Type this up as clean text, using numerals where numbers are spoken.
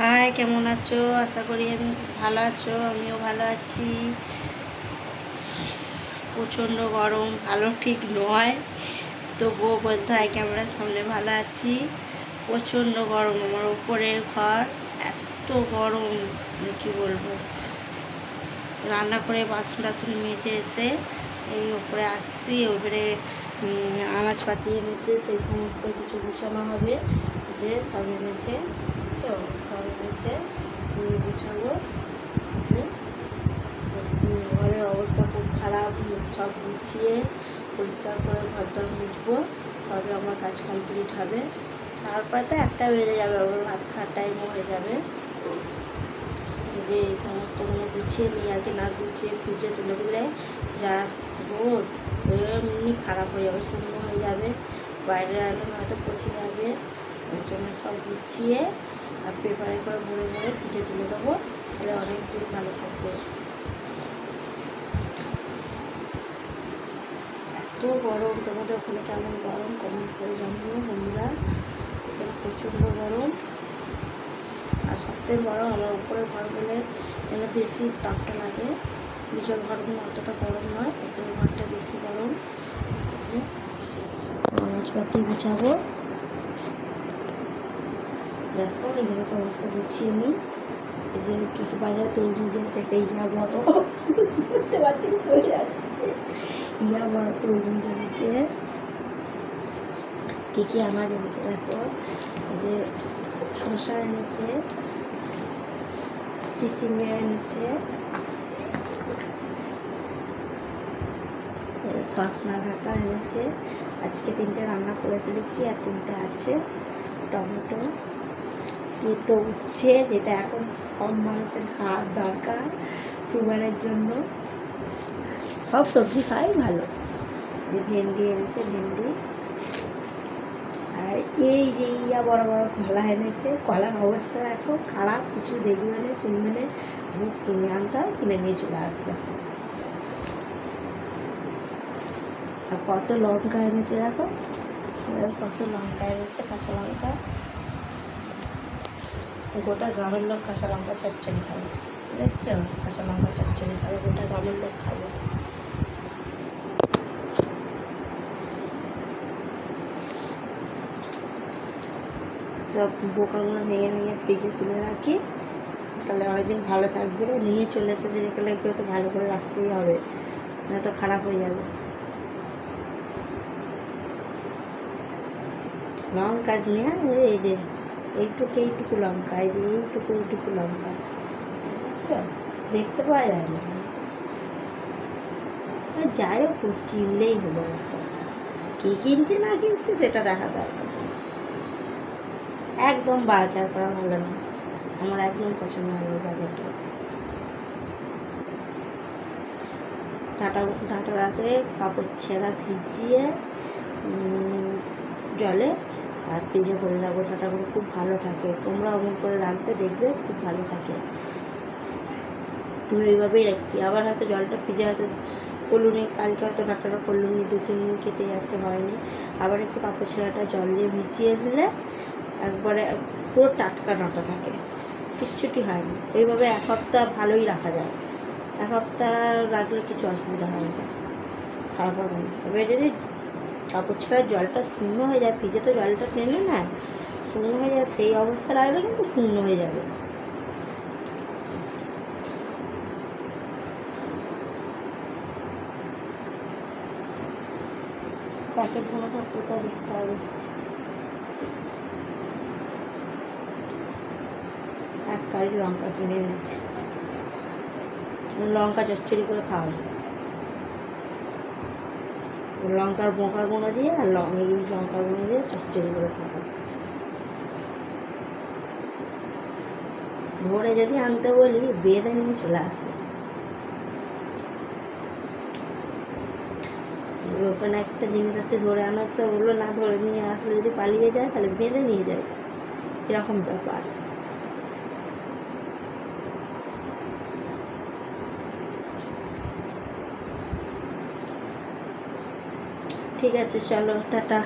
High, কেমন আছো? আশা করি আমি ভালো আছো। আমিও ভালো আছি। প্রচণ্ড গরম, ভালো ঠিক নয়, তবুও বলতে হয় ক্যামেরার সামনে ভালো আছি। প্রচণ্ড গরম, আমার উপরে ঘর এত গরম কী বলবো। রান্না করে বাসন টাসন মেজে এসে এই উপরে আসছি। ওপরে আনাজপাতি এনেছে, সেই সমস্ত কিছু গুছানো হবে। যে সব এনেছে, বুঝছো, সব এনেছে গুছাবো। যে ঘরের অবস্থা খুব খারাপ, সব গুছিয়ে পরিষ্কার করে ঘরটা মুছবো, তবে আমার কাজ কমপ্লিট হবে। তারপরে তো 1টা বেজে যাবে, ওর ভাত খাওয়ার টাইমও হয়ে যাবে। যে এই সমস্তগুলো গুছিয়ে নিই, আগে না গুছিয়ে ফ্রিজে তুলে দিলে যা রোদ এমনি খারাপ হয়ে যাবে, শূন্য হয়ে যাবে, বাইরে আলো হয়তো পচে যাবে। ওই জন্য সব গুছিয়ে আর পেপারে করে ভরে ভরে ফ্রিজে তুলে দেবো, তাহলে অনেক দিন ভালো থাকবে। এত গরম, তোমাদের ওখানে কেমন গরম কমেন্ট করে জানিও বন্ধুরা। এখানে প্রচণ্ড গরম। আর সবথেকে বড় আমার উপরে ঘর বলে যেন বেশি তাপটা লাগে, নিচের ঘরগুলো অতটা গরম নয়, উপরের ঘরটা বেশি গরম। আনাজপাতি গুছাবো, দেখো এগুলো সমস্ত গুছিয়ে নিই। এই যে কী কী বাজার তরমুজ আছে, একটা ইয়া বড় বুঝতে পারছি হয়ে যাচ্ছে, ইয়া বড় তরমুজ এনেছে। কী কী আনাজ এনেছে দেখো, এই যে শসা এনেছে, চিচিঙ্গা এনেছে, সসনা ঢাকা এনেছে। আজকে 3টে রান্না করে ফেলেছি, আর 3টে আছে। টমেটো তো উচ্ছে, যেটা এখন সব মানুষের খাওয়ার দরকার সুগারের জন্য, সব সবজি খাই ভালো। ভেন্ডি এনেছে, ভেন্ডি। আর এই যে ইয়া বড় বড় কলা এনেছে, কলার অবস্থা এখন খারাপ, কিছু দেখবে না শুনবে না, জিনিস কিনে আনতাম, কিনে নিয়ে চলে আসবে। আর কত লঙ্কা এনেছে দেখো, কত লঙ্কা এনেছে, কাঁচা লঙ্কা। গোটা গ্রামের লোক কাঁচা লঙ্কা চচ্চড়ি খাবে, দেখছো, কাঁচা লঙ্কা চচ্চড়ি খাবে, গোটা গ্রামের লোক খাবে। সব বোকাগুলো ভেঙে ভেঙে ফ্রিজে তুলে রাখি, তাহলে অনেকদিন ভালো থাকবে। নিয়ে চলে এসেছে যেগুলো, এগুলো তো ভালো করে রাখতেই হবে, নয়তো খারাপ হয়ে যাবে। লঙ্কা নিয়ে এই যে এইটুকু লঙ্কা, এই যে এইটুকু লঙ্কা, বুঝছো, দেখতে পাওয়া যায় না। যাই হোক, কিনলেই হলো, কী কিনছে না কিনছে সেটা দেখা দরকার। একদম বাজার করা ভালো না, আমার একদম পছন্দ হলো বাজার করা। ডাঁটা রাতে কাপড় ছেঁড়া ভিজিয়ে জলে আর ফ্রিজে করে রাখবো, ডাঁটাগুলো খুব ভালো থাকে। তোমরা অমন করে রাখবে, দেখবে খুব ভালো থাকে। তুমি এইভাবেই রাখবি। আবার হয়তো জলটা ফ্রিজে হয়তো করলুনি, কালকে হয়তো ডাঁটাটা করলুনি, 2-3 দিন কেটে যাচ্ছে, হয়নি। আবার একটু কাপড় ছেঁড়াটা জল দিয়ে ভিজিয়ে দিলে একবারে পুরো টাটকা ডাঁটা থাকে, কিচ্ছুটি হয় না। এইভাবে 1 সপ্তাহ ভালোই রাখা যায়, 1 সপ্তাহ রাখলে কিছু অসুবিধা হয় না, খারাপ হবে না। এবার যদি কাপড় ছাড়ার জলটা শূন্য হয়ে যায়, ফ্রিজে তো জলটা টেনে না, শূন্য হয়ে যায়, সেই অবস্থা রাখলে কিন্তু শূন্য হয়ে যাবে। প্যাকেটগুলো সব কোথাও দেখতে হবে। 1 কারি লঙ্কা কিনে এনেছি, লঙ্কা চচ্চড়ি করে খাওয়াবো। লঙ্কার বোঁকা গুঁড়ো দিয়ে আর লঙ্কা গুঁড়ো দিয়ে চচ্চড়ি করে খাওয়াবো। ধরে যদি আনতে বলি, বেঁধে নিয়ে চলে আসে। ওখানে একটা জিনিস আছে, ধরে আনার, তো ওগুলো না ধরে নিয়ে আসলে যদি পালিয়ে যায়, তাহলে বেঁধে নিয়ে যায়, এরকম ব্যাপার। ঠিক আছে, চলো, টাটা।